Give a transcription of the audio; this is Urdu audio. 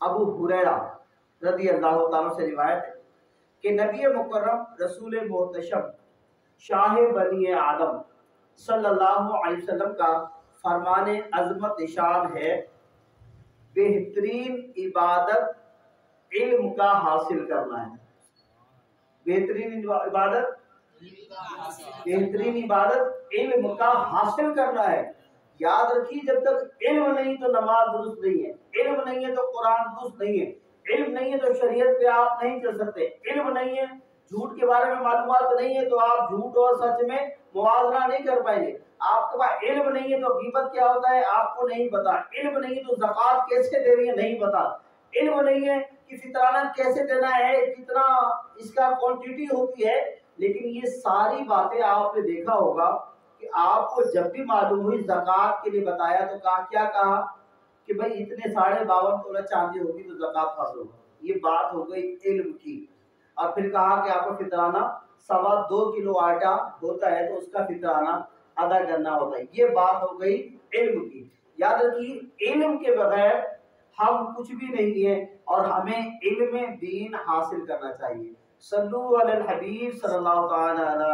ابو ہریرہ رضی اللہ تعالیٰ سے روایت ہے کہ نبی مکرم رسول محتشم شاہ بنی آدم صلی اللہ علیہ وسلم کا فرمان عظمت ارشاد ہے، بہترین عبادت علم کا حاصل کرنا ہے۔ بہترین عبادت علم کا حاصل کرنا ہے۔ یاد رکھیے، جب تک علم نہیں تو نماز درست نہیں ہے، علم نہیں ہے تو قرآن درست نہیں ہے، علم نہیں ہے تو شریعت پہ آپ نہیں چل سکتے، علم نہیں ہے، جھوٹ کے بارے میں معلومات نہیں ہے تو آپ جھوٹ اور سچ میں موازنہ نہیں کر پائیں گے۔ آپ کے پاس علم نہیں ہے تو غیبت کیا ہوتا ہے آپ کو نہیں پتا، علم نہیں ہے تو زکوٰۃ کیسے دینی ہے نہیں پتا، علم نہیں ہے کہ فطرانہ کیسے دینا ہے، کتنا اس کا کوانٹیٹی ہوتی ہے۔ لیکن یہ ساری باتیں آپ نے دیکھا ہوگا کہ آپ کو جب بھی معلوم ہوئی زکوٰۃ کے لیے بتایا تو کیا کہا کہ بھائی اتنے 52.5 تولہ چاندی ہوگی تو زکوٰۃ فرض ہوگا۔ یہ بات ہو گئی علم کی۔ اور پھر کہا کہ آپ کو فطرانہ 2.25 کلو آٹا ہوتا ہے تو اس کا فطرانہ ادا کرنا ہوتا ہے۔ یہ بات ہو گئی علم کی۔ یاد رکھیے، علم کے بغیر ہم کچھ بھی نہیں ہے، اور ہمیں علم دین حاصل کرنا چاہیے۔ صلو علی الحبیب صلی اللہ تعالی علیہ